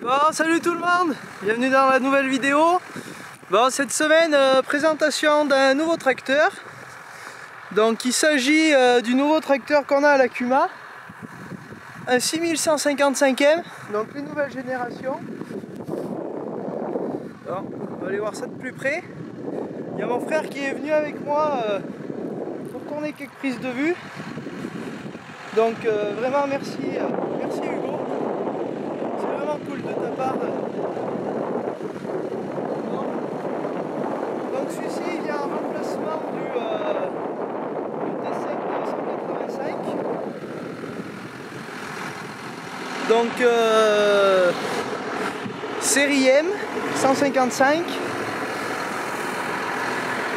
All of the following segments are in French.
Bon, salut tout le monde, bienvenue dans la nouvelle vidéo. Bon, cette semaine, présentation d'un nouveau tracteur. Donc il s'agit du nouveau tracteur qu'on a à la Kuma, un 6155M, donc les nouvelles générations. Bon, on va aller voir ça de plus près. Il y a mon frère qui est venu avec moi pour tourner quelques prises de vue. Donc vraiment merci Hugo. C'est vraiment cool de ta part. Donc celui-ci il y a un remplacement du T5 285. Donc série M 155.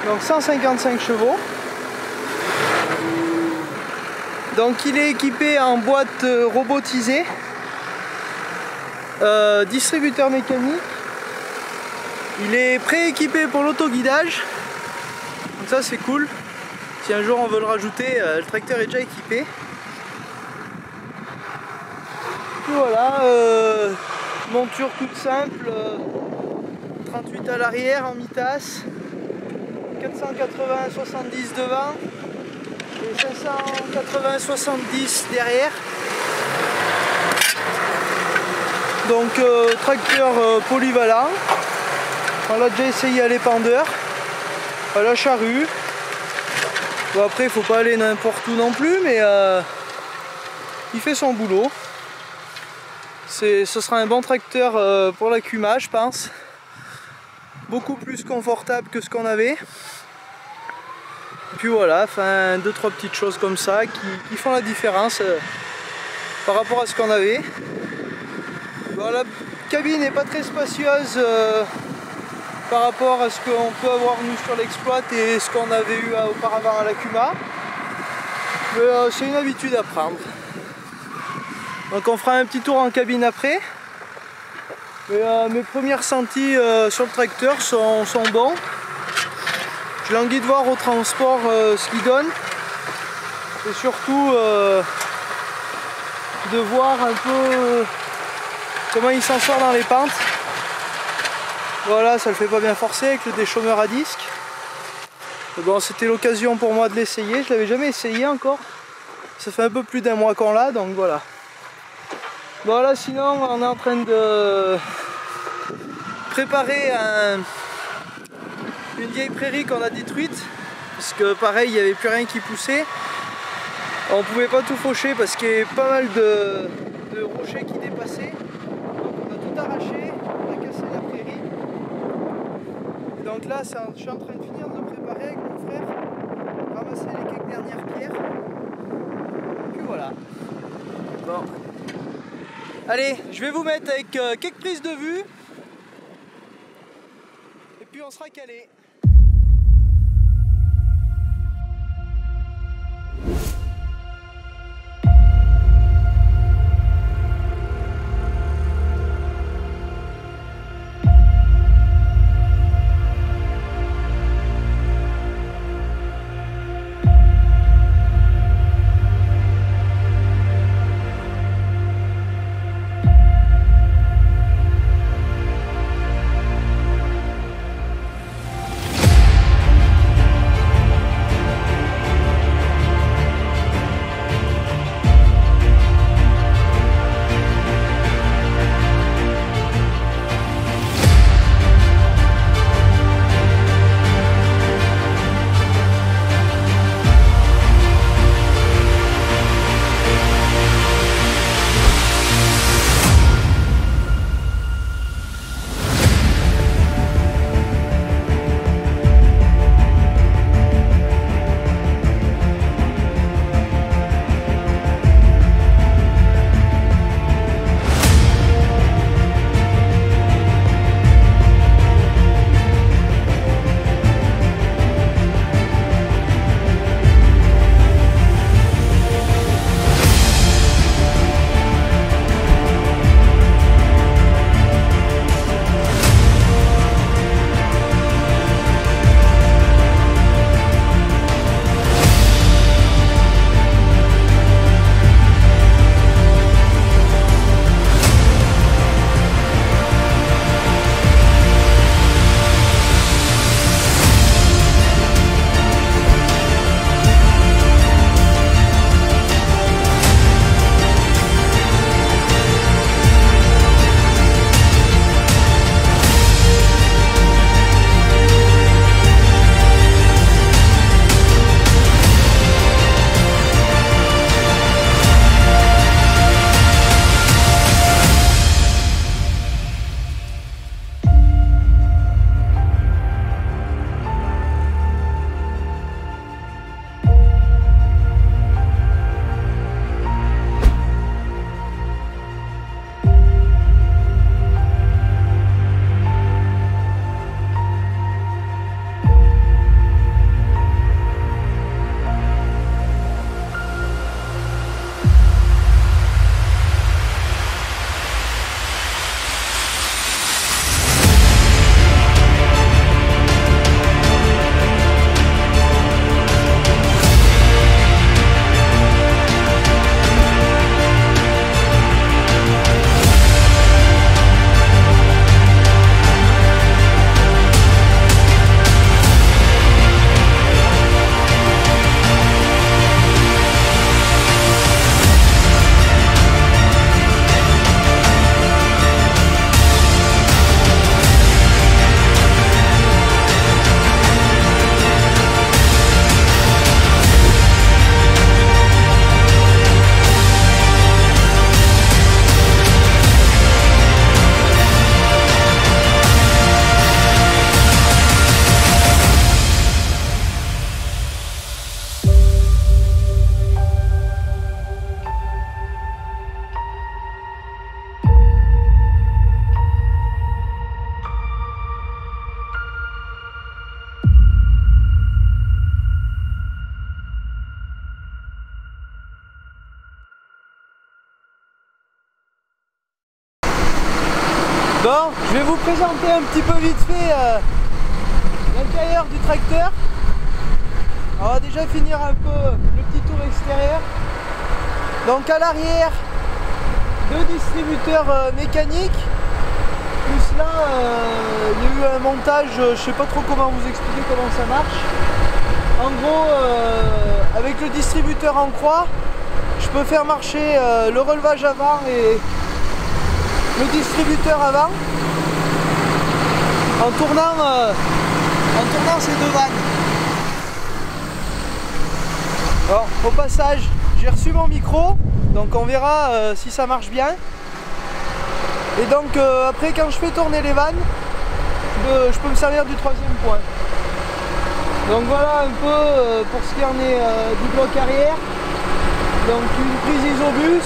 Donc 155 chevaux. Donc il est équipé en boîte robotisée. Distributeur mécanique. Il est pré-équipé pour l'autoguidage. Donc ça c'est cool. Si un jour on veut le rajouter, le tracteur est déjà équipé. Et voilà, monture toute simple, 38 à l'arrière en mi-tasse, 480/70 devant et 580/70 derrière. Donc tracteur polyvalent. On l'a déjà essayé à l'épandeur, à la charrue. Bon, après il faut pas aller n'importe où non plus, mais il fait son boulot. Ce sera un bon tracteur pour la Kuma, je pense. Beaucoup plus confortable que ce qu'on avait. Et puis voilà, enfin 2-3 petites choses comme ça qui font la différence par rapport à ce qu'on avait. Bon, la cabine n'est pas très spacieuse par rapport à ce qu'on peut avoir nous sur l'exploit et ce qu'on avait eu auparavant à la Kuma. Mais c'est une habitude à prendre. Donc on fera un petit tour en cabine après. Mais mes premiers ressentis sur le tracteur sont bons. Je languis de voir au transport ce qu'il donne. Et surtout de voir un peu comment il s'en sort dans les pentes. Voilà, ça le fait pas bien forcer avec le déchômeur à disque. Mais bon, c'était l'occasion pour moi de l'essayer. Je l'avais jamais essayé encore. Ça fait un peu plus d'un mois qu'on l'a, donc voilà. Voilà, sinon on est en train de préparer une vieille prairie qu'on a détruite. Parce que pareil, il n'y avait plus rien qui poussait. On pouvait pas tout faucher parce qu'il y avait pas mal de rochers qui dépassaient. Donc on a tout arraché, on a cassé la prairie. Et donc là, je suis en train de finir de le préparer avec mon frère. Ramasser les quelques dernières pierres. Et puis voilà. Bon. Allez, je vais vous mettre avec quelques prises de vue. Et puis on sera calé. Bon, je vais vous présenter un petit peu vite fait l'intérieur du tracteur. On va déjà finir un peu le petit tour extérieur. Donc à l'arrière, deux distributeurs mécaniques. Plus là, il y a eu un montage, je sais pas trop comment vous expliquer comment ça marche. En gros, avec le distributeur en croix, je peux faire marcher le relevage avant et le distributeur avant en tournant ces deux vannes. Bon, au passage, j'ai reçu mon micro, donc on verra si ça marche bien. Et donc après, quand je fais tourner les vannes, je peux me servir du troisième point. Donc voilà un peu pour ce qui en est du bloc arrière. Donc une prise isobus,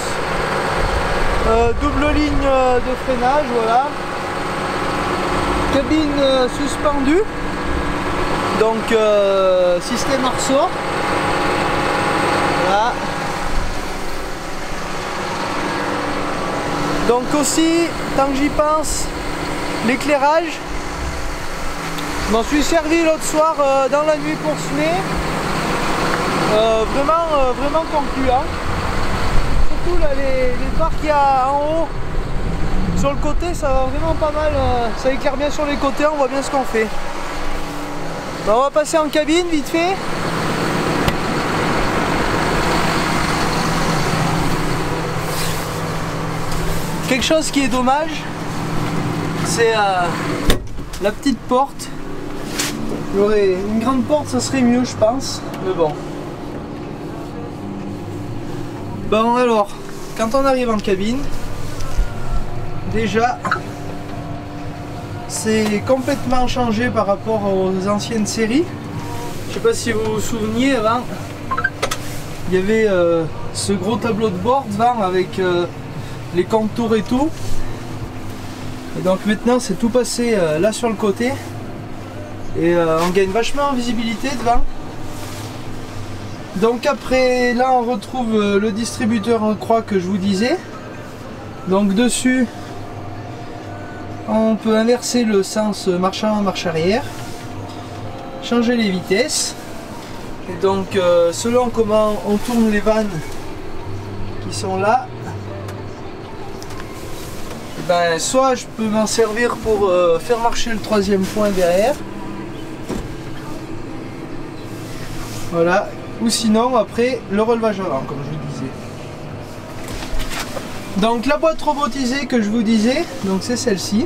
double ligne de freinage, voilà. Cabine suspendue, donc système arceau. Voilà. Donc aussi, tant que j'y pense, l'éclairage. Je m'en suis servi l'autre soir dans la nuit pour semer. Vraiment concluant. Surtout là, les barres qu'il y a en haut sur le côté, ça va vraiment pas mal. Ça éclaire bien sur les côtés, on voit bien ce qu'on fait. Ben, on va passer en cabine vite fait. Quelque chose qui est dommage, c'est la petite porte. Il y aurait une grande porte, ça serait mieux, je pense. Mais bon. Bon alors, quand on arrive en cabine, déjà, c'est complètement changé par rapport aux anciennes séries. Je sais pas si vous vous souveniez, avant, il y avait ce gros tableau de bord devant avec les contours et tout. Et donc maintenant c'est tout passé là sur le côté et on gagne vachement en visibilité devant. Donc après là on retrouve le distributeur en croix que je vous disais. Donc dessus on peut inverser le sens marche avant marche arrière, changer les vitesses et donc selon comment on tourne les vannes qui sont là, ben, soit je peux m'en servir pour faire marcher le troisième point derrière, voilà, ou sinon après le relevage avant comme je vous disais. Donc la boîte robotisée que je vous disais, donc c'est celle-ci,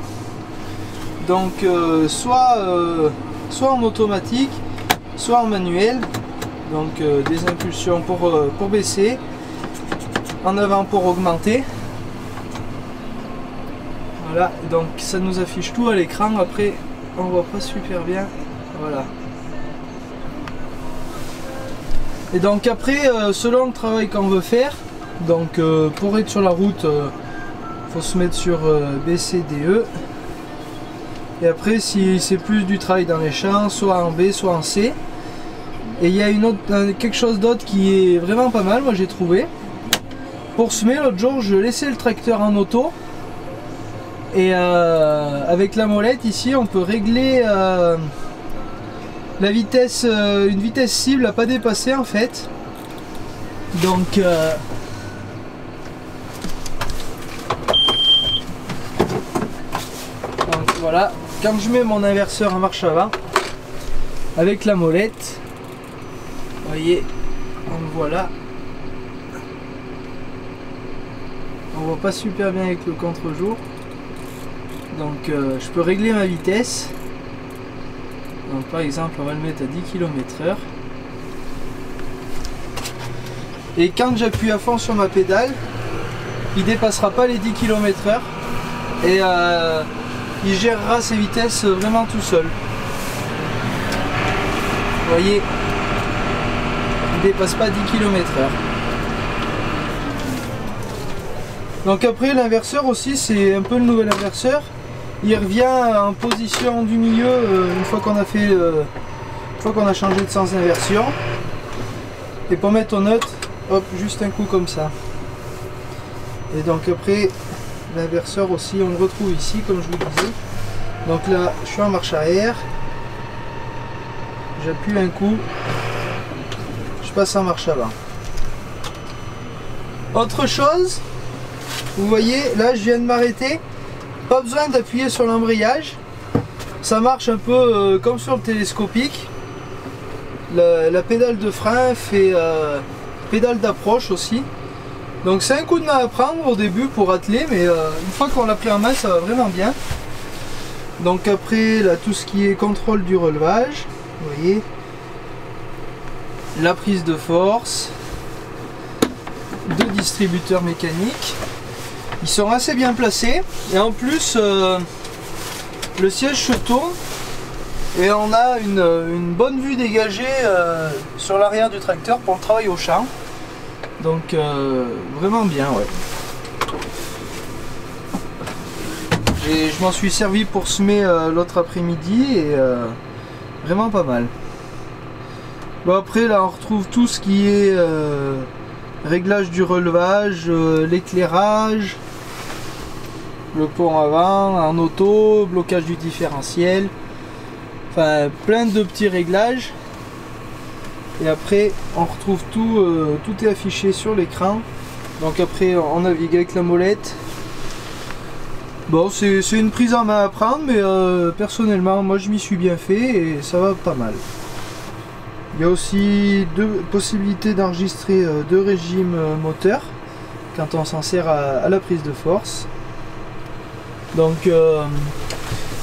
donc soit en automatique, soit en manuel, donc des impulsions pour baisser, en avant pour augmenter. Voilà, donc ça nous affiche tout à l'écran, après on voit pas super bien, voilà. Et donc après, selon le travail qu'on veut faire, donc pour être sur la route, faut se mettre sur BCDE. Et après, si c'est plus du travail dans les champs, soit en B, soit en C. Et il y a quelque chose d'autre qui est vraiment pas mal, moi j'ai trouvé. Pour semer, l'autre jour, je laissais le tracteur en auto. Et avec la molette ici on peut régler la vitesse, une vitesse cible à pas dépasser en fait. Donc voilà, quand je mets mon inverseur en marche avant avec la molette, vous voyez, on le voit là. On voit pas super bien avec le contre-jour. Donc je peux régler ma vitesse. Donc par exemple on va le mettre à 10 km/h. Et quand j'appuie à fond sur ma pédale, il dépassera pas les 10 km/h. Et il gérera ses vitesses vraiment tout seul. Vous voyez, il dépasse pas 10 km/h. Donc après l'inverseur aussi, c'est un peu le nouvel inverseur. Il revient en position du milieu une fois qu'on a fait, une fois qu'on a changé de sens d'inversion. Et pour mettre au neutre, hop, juste un coup comme ça. Et donc après, L'inverseur aussi, on le retrouve ici comme je vous disais. Donc là, je suis en marche arrière. J'appuie un coup. Je passe en marche avant. Autre chose, vous voyez, là je viens de m'arrêter. Pas besoin d'appuyer sur l'embrayage. Ça marche un peu comme sur le télescopique. La pédale de frein fait pédale d'approche aussi. Donc c'est un coup de main à prendre au début pour atteler, mais une fois qu'on l'a pris en main, ça va vraiment bien. Donc après, là, tout ce qui est contrôle du relevage, vous voyez, la prise de force, deux distributeurs mécaniques. Ils sont assez bien placés et en plus le siège se tourne et on a une bonne vue dégagée sur l'arrière du tracteur pour le travail au champ. Donc vraiment bien, ouais. Je m'en suis servi pour semer l'autre après-midi et vraiment pas mal. Bon, après là on retrouve tout ce qui est réglage du relevage, l'éclairage, le pont avant en auto, blocage du différentiel, enfin plein de petits réglages. Et après on retrouve tout, tout est affiché sur l'écran. Donc après on navigue avec la molette. Bon, c'est une prise en main à prendre, mais personnellement moi je m'y suis bien fait et ça va pas mal. Il y a aussi deux possibilités d'enregistrer deux régimes moteurs quand on s'en sert à la prise de force. Donc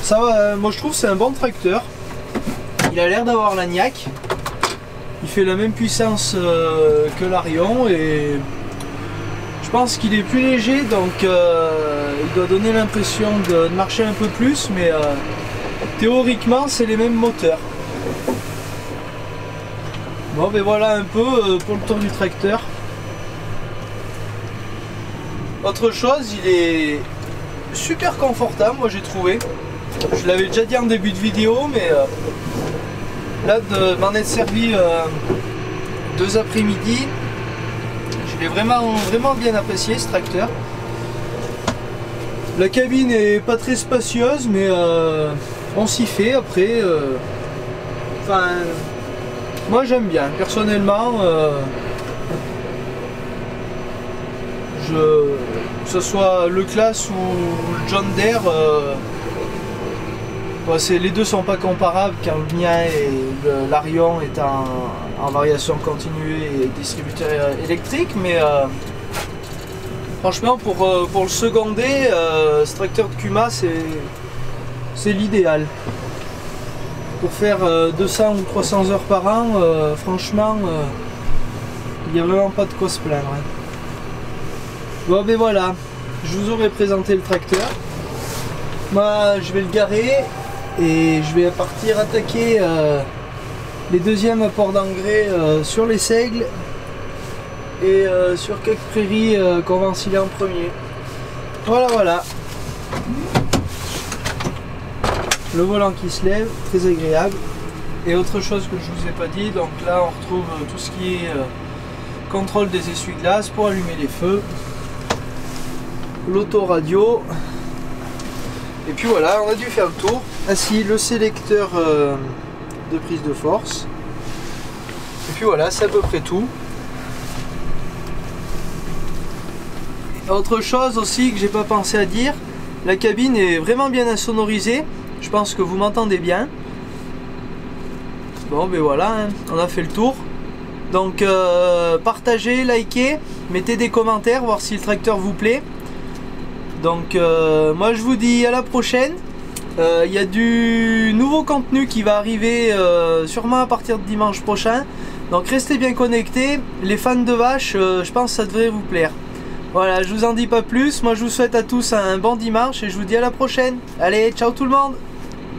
ça va, moi je trouve que c'est un bon tracteur. Il a l'air d'avoir la niaque. Il fait la même puissance que l'Arion et je pense qu'il est plus léger, donc il doit donner l'impression de marcher un peu plus, mais théoriquement c'est les mêmes moteurs. Bon ben voilà un peu pour le tour du tracteur. Autre chose, il est super confortable, moi j'ai trouvé. Je l'avais déjà dit en début de vidéo, mais là de m'en être servi 2 après-midi, je l'ai vraiment bien apprécié ce tracteur. La cabine est pas très spacieuse, mais on s'y fait après. Enfin, moi j'aime bien, personnellement. Que ce soit le Claas ou le John Deere, les deux sont pas comparables car le mien et l'Arion est en variation continue et distributeur électrique, mais franchement pour le seconder, ce tracteur de Kuma c'est l'idéal. Pour faire 200 ou 300 heures par an, franchement il n'y a vraiment pas de quoi se plaindre. Hein. Bon ben voilà, je vous aurais présenté le tracteur. Moi je vais le garer et je vais partir attaquer les deuxièmes apports d'engrais sur les seigles et sur quelques prairies qu'on va ensiler en premier. Voilà. Le volant qui se lève, très agréable. Et autre chose que je vous ai pas dit, donc là on retrouve tout ce qui est contrôle des essuie-glaces pour allumer les feux, l'autoradio, et puis voilà, on a dû faire le tour. Ainsi le sélecteur de prise de force, et puis voilà, c'est à peu près tout. Autre chose aussi que j'ai pas pensé à dire, la cabine est vraiment bien insonorisée, je pense que vous m'entendez bien. Bon ben voilà, hein, on a fait le tour. Donc partagez, likez, mettez des commentaires, voir si le tracteur vous plaît. Donc moi je vous dis à la prochaine. Il y a du nouveau contenu qui va arriver sûrement à partir de dimanche prochain. Donc restez bien connectés. Les fans de vaches, je pense que ça devrait vous plaire. Voilà, je vous en dis pas plus. Moi je vous souhaite à tous un bon dimanche et je vous dis à la prochaine. Allez, ciao tout le monde!